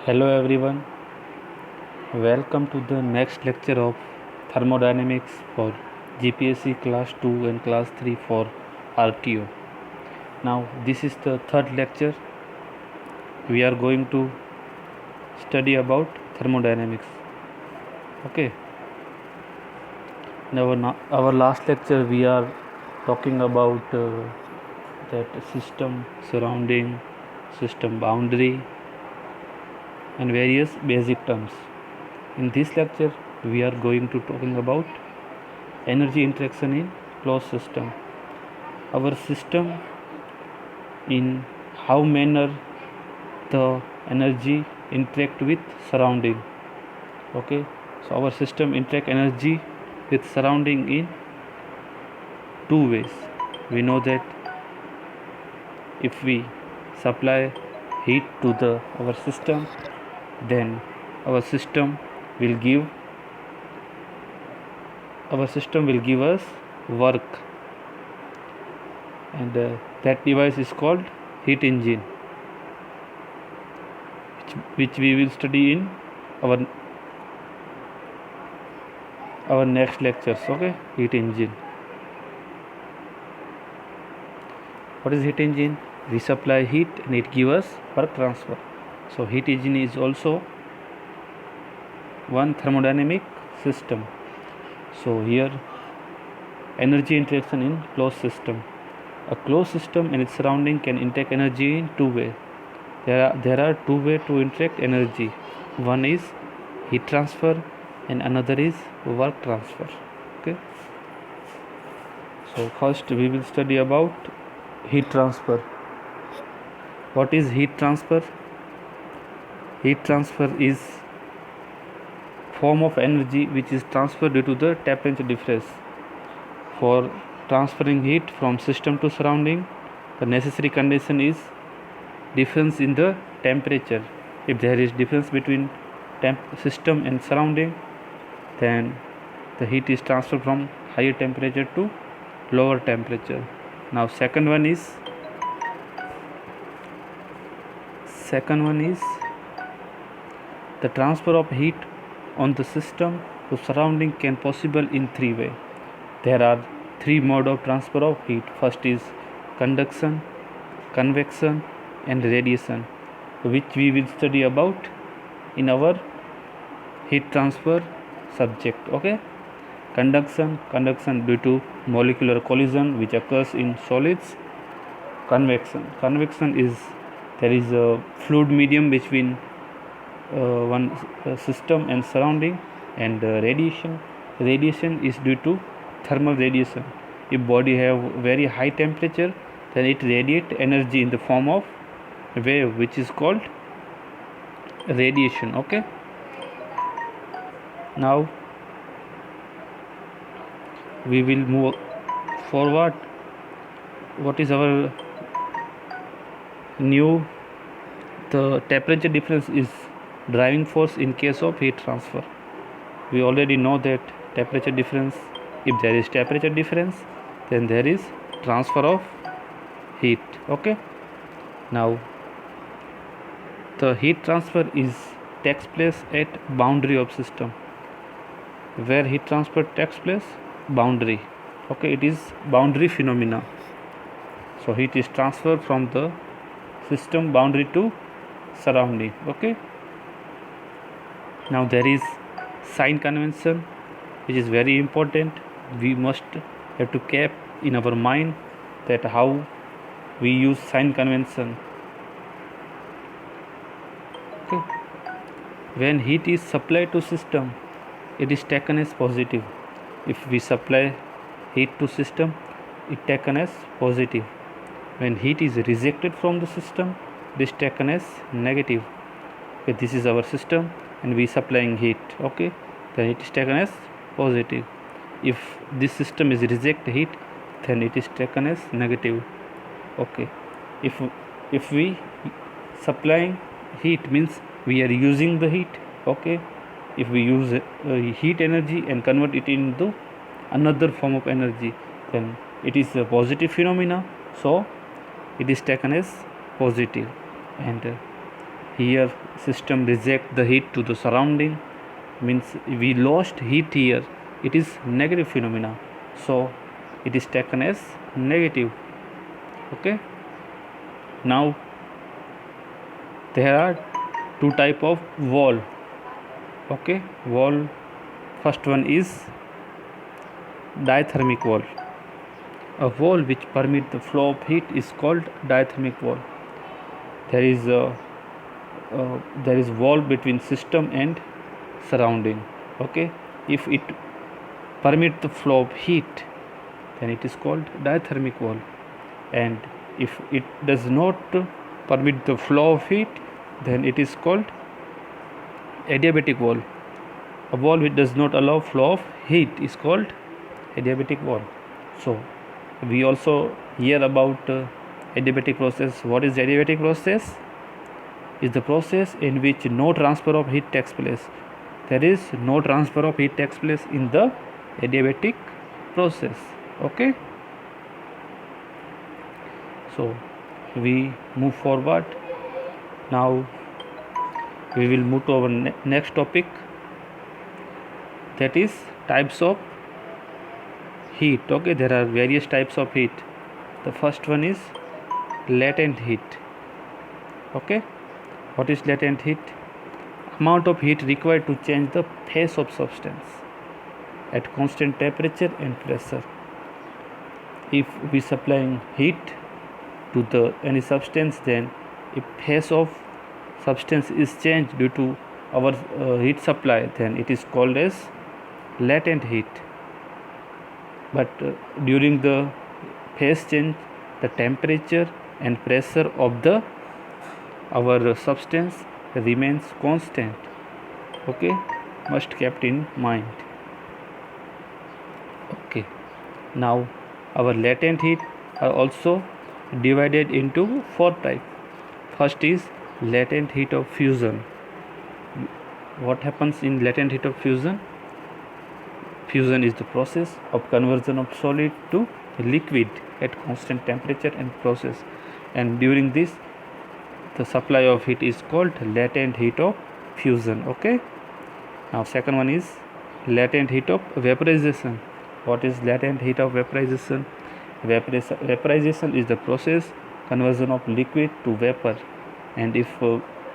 Hello everyone, welcome to the next lecture of thermodynamics for GPSC class 2 and class 3 for RTO. Now this is the third lecture. We are going to study about thermodynamics. Okay. In our last lecture we are talking about that system surrounding, system boundary and various basic terms. In this lecture we are going to talking about energy interaction in closed system. Our system, in how manner the energy interact with surrounding. Okay, so our system interact energy with surrounding in two ways. We know that if we supply heat to our system, then our system will give us work, and that device is called heat engine, which we will study in our next lectures. Okay, heat engine. What is heat engine? We supply heat and it gives us work transfer. So heat engine is also one thermodynamic system. So here energy interaction in closed system. A closed system and its surrounding can interact energy in two ways. There are two ways to interact energy. One is heat transfer and another is work transfer. Okay. So first we will study about heat transfer. What is heat transfer? Heat transfer is form of energy which is transferred due to the temperature difference. For transferring heat from system to surrounding, the necessary condition is difference in the temperature. If there is difference between system and surrounding, then the heat is transferred from higher temperature to lower temperature. Now second one is the transfer of heat on the system to surrounding can possible in three ways. There are three modes of transfer of heat. First is conduction, convection and radiation, which we will study about in our heat transfer subject. Okay. Conduction due to molecular collision which occurs in solids. Convection is there is a fluid medium between one system and surrounding. And radiation is due to thermal radiation. If body have very high temperature, then it radiate energy in the form of wave, which is called radiation. Okay. Now we will move forward. What is our new? The temperature difference is driving force in case of heat transfer. We already know that temperature difference, if there is temperature difference, then there is transfer of heat. Okay. Now the heat transfer takes place at boundary of system. Where heat transfer takes place? Boundary. Okay, it is boundary phenomena. So heat is transferred from the system boundary to surrounding. Okay. Now there is sign convention, which is very important. We must have to keep in our mind that how we use sign convention. Okay. When heat is supplied to system, it is taken as positive. If we supply heat to system, it taken as positive. When heat is rejected from the system, it is taken as negative. Okay, this is our system and we supplying heat. Okay, then it is taken as positive. If this system is reject heat, then it is taken as negative. Okay, if we supplying heat means we are using the heat. Okay, if we use heat energy and convert it into another form of energy, then it is a positive phenomena. So it is taken as positive. And here system reject the heat to the surrounding, means we lost heat here, it is negative phenomena, so it is taken as negative. Okay, now there are two type of wall. Okay, wall, first one is diathermic wall. A wall which permit the flow of heat is called diathermic wall. There is wall between system and surrounding. Okay, if it permit the flow of heat, then it is called diathermic wall, and if it does not permit the flow of heat, then it is called adiabatic wall. A wall which does not allow flow of heat is called adiabatic wall. So we also hear about adiabatic process. What is adiabatic process? Is the process in which no transfer of heat takes place. There is no transfer of heat takes place in the adiabatic process. Okay, so we move forward. Now we will move to our next topic, that is types of heat. Okay, there are various types of heat. The first one is latent heat. Okay, what is latent heat? Amount of heat required to change the phase of substance at constant temperature and pressure. If we supplying heat to the any substance, then if phase of substance is changed due to our heat supply, then it is called as latent heat. But during the phase change, the temperature and pressure of the our substance remains constant. Okay, must kept in mind. Okay, now our latent heat are also divided into four types. First is latent heat of fusion. What happens in latent heat of fusion? Fusion is the process of conversion of solid to liquid at constant temperature and process, and during this the supply of heat is called latent heat of fusion. Okay, now second one is latent heat of vaporization. What is latent heat of vaporization? Vaporization is the process conversion of liquid to vapor, and if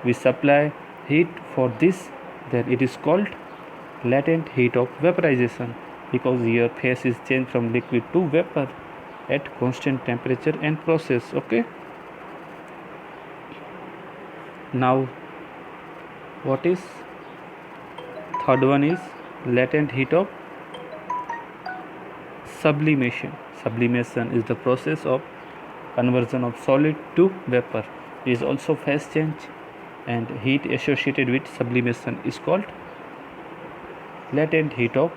we supply heat for this, then it is called latent heat of vaporization, because here phase is changed from liquid to vapor at constant temperature and process. Okay, now what is third one is latent heat of sublimation. Sublimation is the process of conversion of solid to vapor. It is also phase change, and heat associated with sublimation is called latent heat of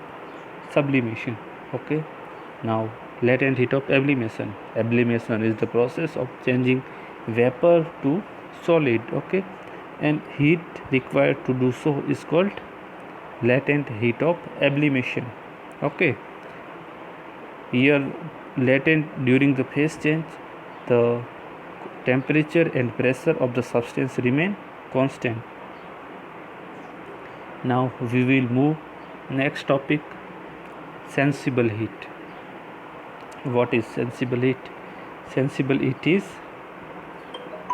sublimation. Okay, now latent heat of ebullition. Ebullition is the process of changing vapor to solid. Okay, and heat required to do so is called latent heat of ebullition. Okay, here latent during the phase change, the temperature and pressure of the substance remain constant. Now we will move next topic, sensible heat. What is sensible heat? Sensible heat is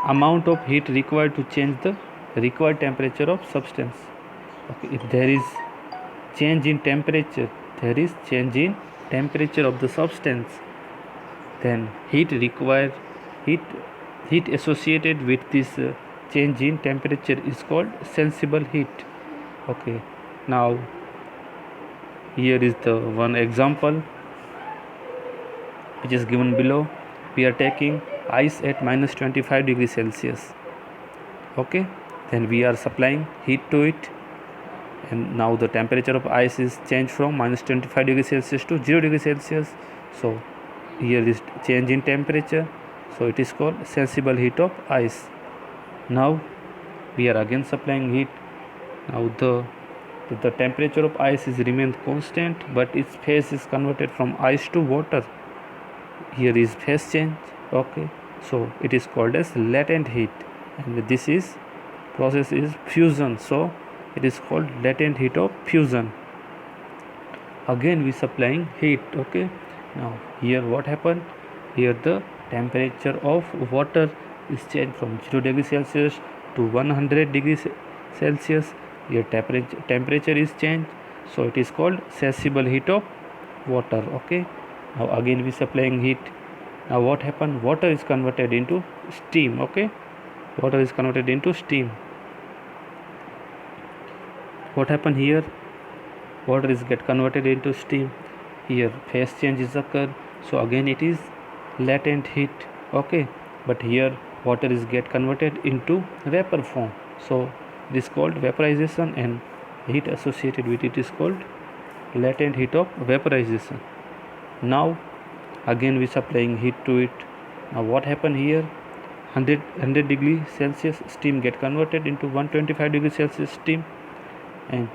amount of heat required to change the required temperature of substance. Okay, if there is change in temperature, of the substance, then heat associated with this change in temperature is called sensible heat. Okay, now here is the one example which is given below. We are taking ice at minus 25 degrees Celsius. Okay, then we are supplying heat to it, and now the temperature of ice is changed from minus 25 degrees Celsius to 0 degrees Celsius. So here is change in temperature, so it is called sensible heat of ice. Now we are again supplying heat. Now the temperature of ice is remained constant, but its phase is converted from ice to water. Here is phase change. Okay, so it is called as latent heat, and this is process is fusion, so it is called latent heat of fusion. Again we supplying heat. Okay, now here what happened, here the temperature of water is changed from 0 degree Celsius to 100 degrees Celsius. Here temperature is changed, so it is called sensible heat of water. Okay, now again we supplying heat. Now what happened, water is converted into steam. Okay, water is converted into steam. What happened here, water is get converted into steam. Here phase change is occur, so again it is latent heat. Okay, but here water is get converted into vapor form, so it is called vaporization, and heat associated with it is called latent heat of vaporization. Now again we supplying heat to it. Now what happened here, 100 degree Celsius steam get converted into 125 degree Celsius steam, and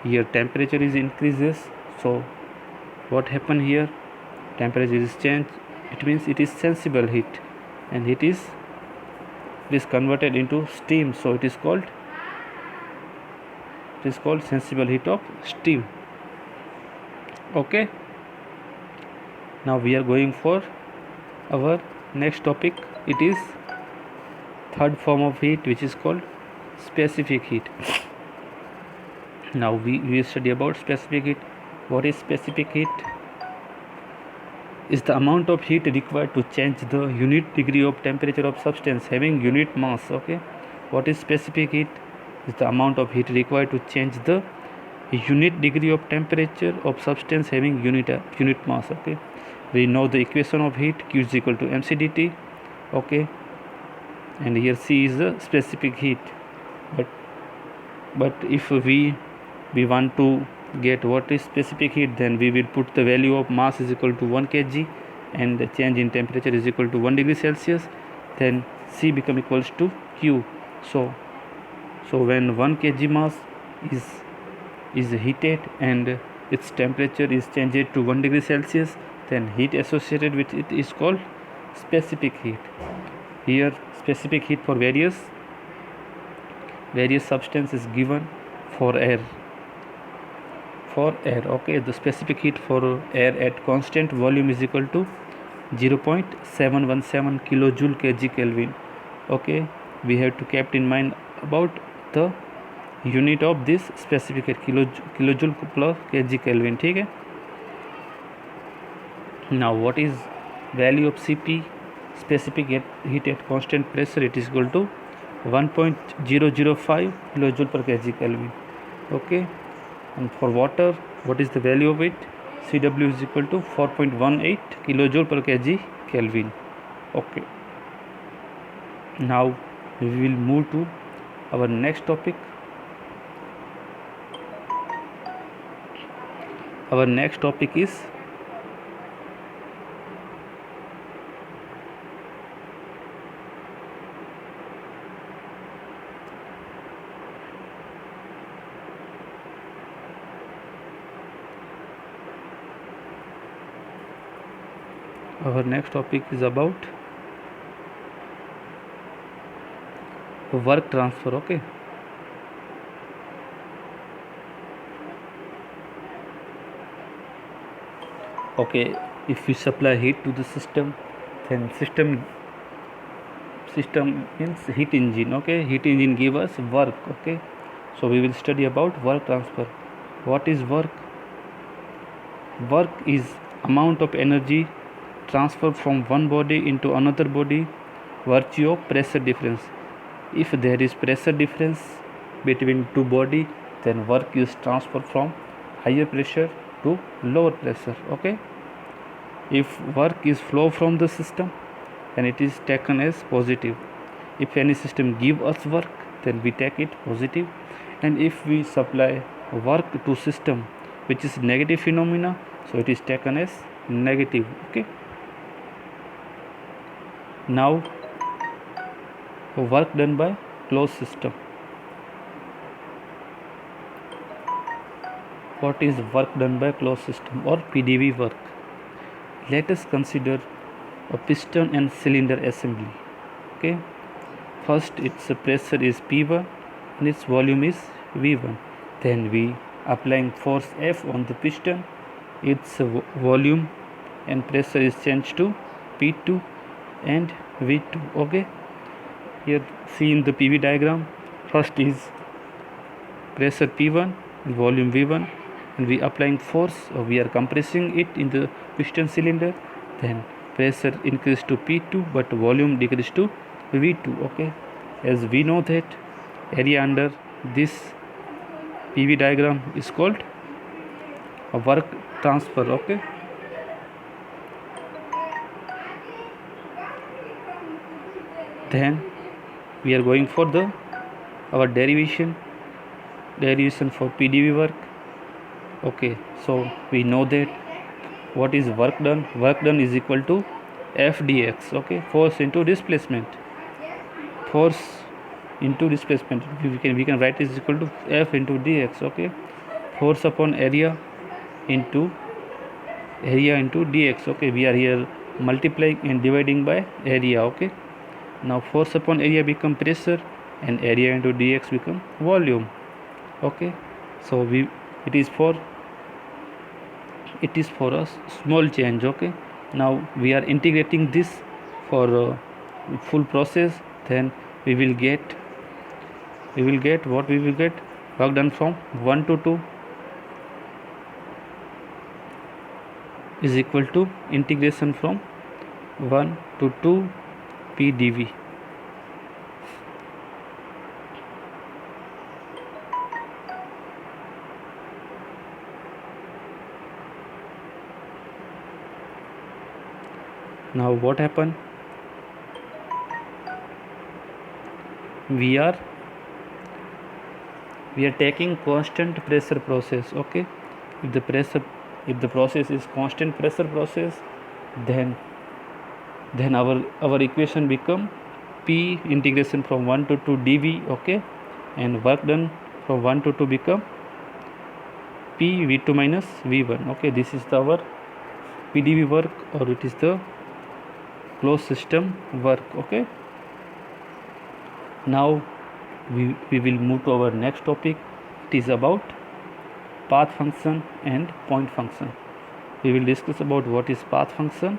here temperature is increases. So what happened here, temperature is changed, it means it is sensible heat, and it is converted into steam, so it is called sensible heat of steam. Okay, now we are going for our next topic. It is third form of heat, which is called specific heat. Now we study about specific heat. What is specific heat? Is the amount of heat required to change the unit degree of temperature of substance having unit mass. Okay, what is specific heat? Is the amount of heat required to change the unit degree of temperature of substance having unit mass. Okay, we know the equation of heat, Q is equal to mc dt. Okay, and here C is the specific heat. But if we want to get what is specific heat, then we will put the value of mass is equal to 1 kg and the change in temperature is equal to 1 degree Celsius, then C become equals to Q. So when 1 kg mass is heated and its temperature is changed to 1 degree Celsius, then heat associated with it is called specific heat. Here specific heat for various substances given for air. Okay, the specific heat for air at constant volume is equal to 0.717 kilojoule kg Kelvin. Okay, we have to keep in mind about the unit of this specific heat, kilojoule plus kg Kelvin. ठीक है. Now what is value of Cp, specific heat at constant pressure? It is equal to 1.005 kilojoule per kg Kelvin. Okay, and for water, what is the value of it? Cw is equal to 4.18 kilojoule per kg Kelvin. Okay, now we will move to our next topic. Our next topic is about work transfer. Okay, if we supply heat to the system, then system means heat engine. Okay, heat engine give us work. Okay, so we will study about work transfer. What is work? Work is amount of energy transferred from one body into another body virtue of pressure difference. If there is pressure difference between two body, then work is transferred from higher pressure to lower pressure. Okay, if work is flow from the system, then it is taken as positive. If any system give us work, then we take it positive, and if we supply work to system which is negative phenomena, so it is taken as negative. Okay, now work done by closed system. What is work done by closed system or PDV work? Let us consider a piston and cylinder assembly. Okay, first its pressure is P1 and its volume is V1. Then we applying force F on the piston, its volume and pressure is changed to P2 and V2. Okay, here see in the PV diagram, first is pressure P1 and volume V1, and we applying force, or we are compressing it in the piston cylinder. Then pressure increased to P2 but volume decreased to V2. Okay, as we know that area under this PV diagram is called a work transfer. Okay, then we are going for the our derivation for PdV work. Okay, so we know that what is work done is equal to F dx. Okay, force into displacement, we can write is equal to F into dx. Okay, force upon area into dx. Okay, we are here multiplying and dividing by area. Okay, now force upon area become pressure and area into dx become volume. Okay, so it is for a small change. Okay, now we are integrating this for full process. Then we will get work done from 1 to 2 is equal to integration from 1 to 2 PdV. Now what happened? We are taking constant pressure process. Okay, if the process is constant pressure process, then our equation become P integration from 1 to 2 dV. Okay, and work done from 1 to 2 become P V2 minus V1. Okay, this is our PdV work, or it is the closed system work. Okay, now we will move to our next topic. It is about path function and point function. We will discuss about what is path function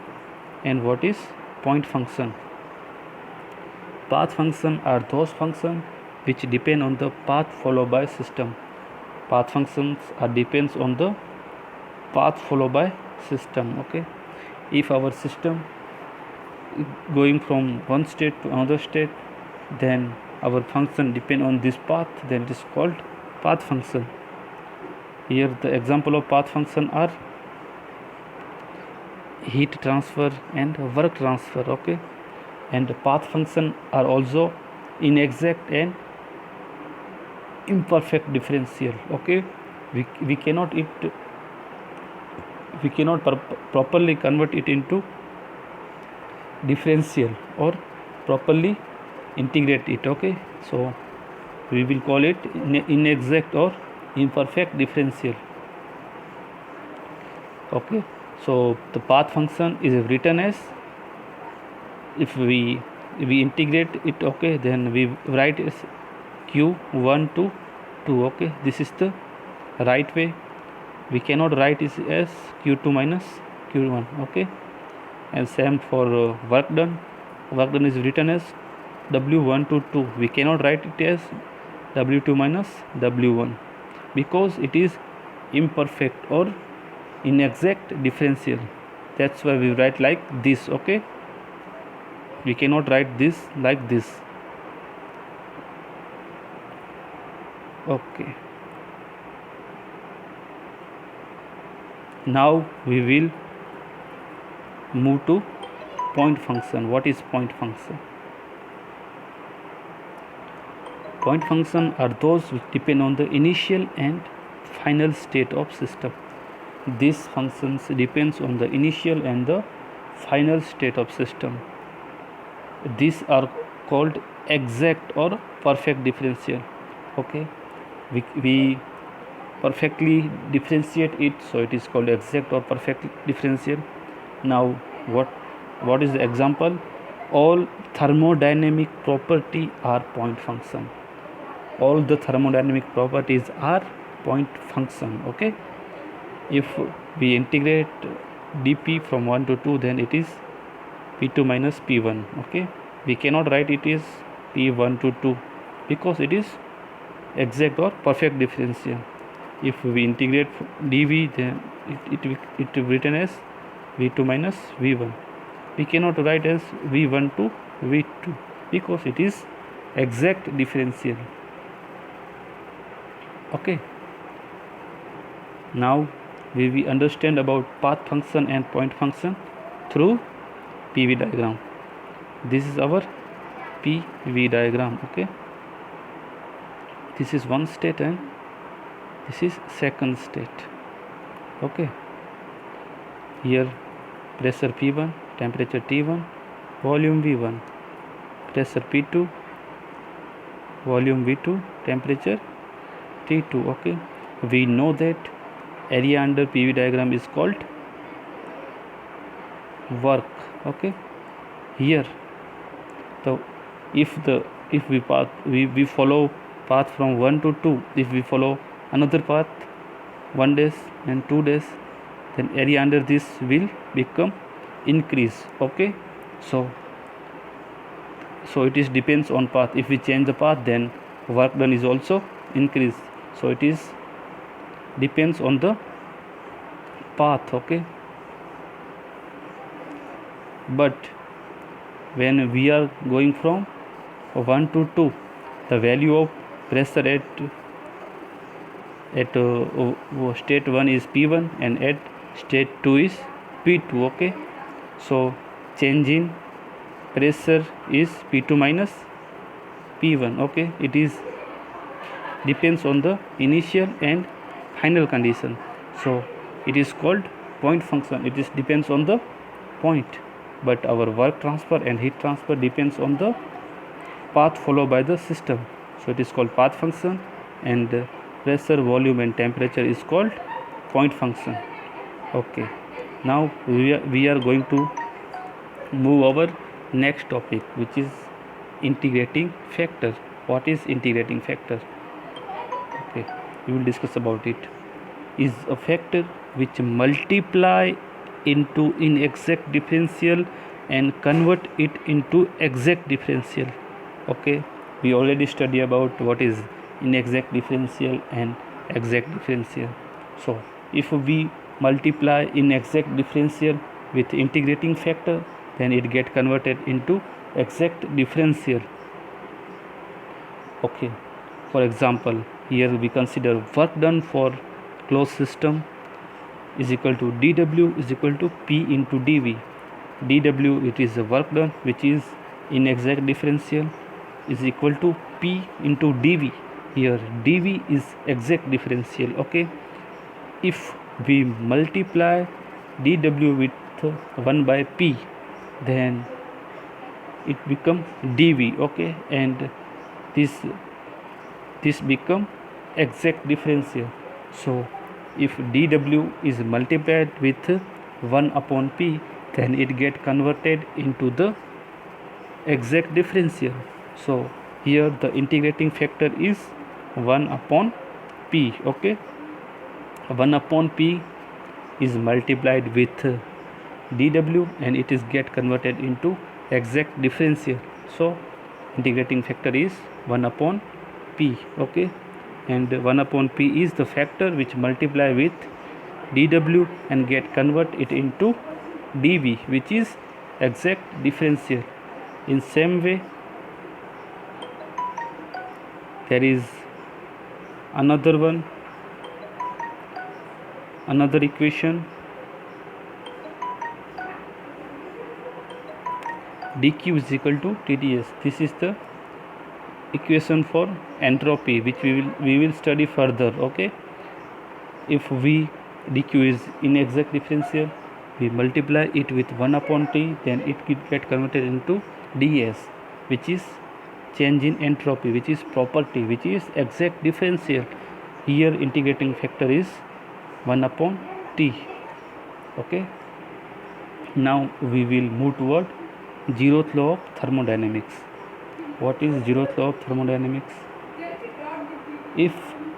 and what is point function. Path function are those functions which depend on the path followed by system. Path functions are depends on the path followed by system. Okay, if our system going from one state to another state, then our function depend on this path, then it is called path function. Here the example of path function are heat transfer and work transfer. Okay, and path function are also inexact and imperfect differential. Okay, we cannot properly convert it into differential or properly integrate it. Okay, so we will call it inexact or imperfect differential. Okay, so the path function is written as, if we integrate it, okay, then we write as q1 to 2. Okay, this is the right way. We cannot write it as q2 minus q1. Okay, and same for work done is written as w1 to 2. We cannot write it as w2 minus w1 because it is imperfect or inexact differential. That's why we write like this. Okay, we cannot write this like this. Okay, now we will move to point function. What is point function? Point function are those which depend on the initial and final state of system. These functions depends on the initial and the final state of system. These are called exact or perfect differential. Okay, we perfectly differentiate it, so it is called exact or perfect differential. Now what is the example? all thermodynamic property are point function. All the thermodynamic properties are point function. Okay, if we integrate dp from 1 to 2, then it is p2 minus p1. Okay, we cannot write it is p1 to 2 because it is exact or perfect differential. If we integrate dv, then it written as v2 minus v1. We cannot write as v1 to v2 because it is exact differential. Okay, now we understand about path function and point function through PV diagram. This is our PV diagram. Okay, this is one state and this is second state. Okay, here pressure P1, temperature T1, volume V1, pressure P2, volume V2, temperature T2. Okay, we know that area under PV diagram is called work. Okay, here if we follow path from 1 to 2, if we follow another path 1 days and 2 days, then area under this will become increase. Okay, so it is depends on path. If we change the path, then work done is also increase. So it is depends on the path. Okay, but when we are going from 1 to 2, the value of pressure at state 1 is P1 and at state 2 is P2. Okay, so change in pressure is P2 minus P1. Okay, it is depends on the initial and final condition. So it is called point function. It is depends on the point, but our work transfer and heat transfer depends on the path followed by the system. So it is called path function, and pressure, volume and temperature is called point function. Okay, now we are going to move our next topic, which is integrating factor. What is integrating factor? Okay, we will discuss about it. Is a factor which multiply into inexact differential and convert it into exact differential. Okay, we already study about what is inexact differential and exact differential. So if we multiply inexact differential with integrating factor, then it get converted into exact differential. Okay, for example, here we consider work done for closed system is equal to dW is equal to P into dV. dW, it is the work done which is inexact differential, is equal to P into dV. Here dV is exact differential. Okay, if we multiply dW with 1 by P, then it become dV. Okay, and this become exact differential. So if dW is multiplied with 1 upon P, then it get converted into the exact differential. So here the integrating factor is 1 upon P. Okay, 1 upon P is multiplied with dW and it is get converted into exact differential. So integrating factor is 1 upon P. Okay, and 1 upon P is the factor which multiply with dW and get convert it into dV, which is exact differential. In same way, there is another equation, dQ is equal to TdS. This is the equation for entropy, which we will study further. Okay, if dQ is inexact differential, we multiply it with 1 upon T, then it get converted into ds, which is change in entropy, which is property, which is exact differential. Here integrating factor is 1 upon T. Okay, now we will move toward zeroth law of thermodynamics. What is zeroth law of thermodynamics? If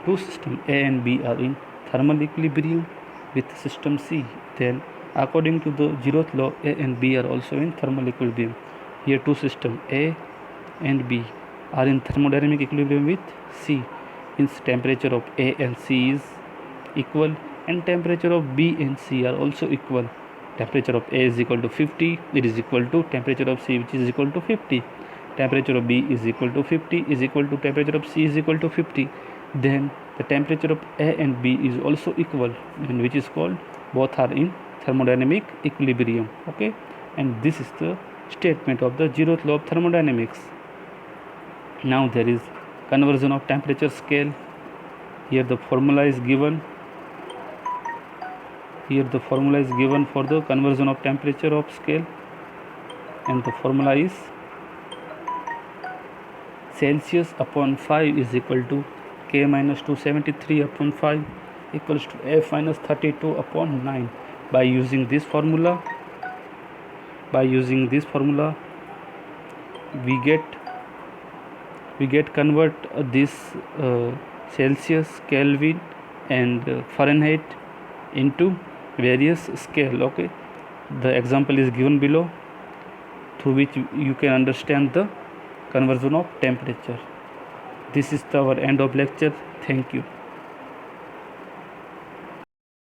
two systems A and B are in thermal equilibrium with system C, then according to the zeroth law, A and B are also in thermal equilibrium. Here two systems A and B are in thermodynamic equilibrium with C, means temperature of A and C is equal, and temperature of B and C are also equal. Temperature of A is equal to 50, it is equal to temperature of C, which is equal to 50. Temperature of B is equal to 50 is equal to temperature of C is equal to 50. Then the temperature of A and B is also equal, and which is called both are in thermodynamic equilibrium. Okay, and this is the statement of the zeroth law of thermodynamics. Now there is conversion of temperature scale. Here the formula is given. Here the formula is given for the conversion of temperature of scale, and the formula is Celsius upon 5 is equal to K minus 273 upon 5 equals to F minus 32 upon 9. By using this formula, we get convert this Celsius, Kelvin and Fahrenheit into various scale. Okay, the example is given below, through which you can understand the conversion of temperature. This is our end of lecture. Thank you.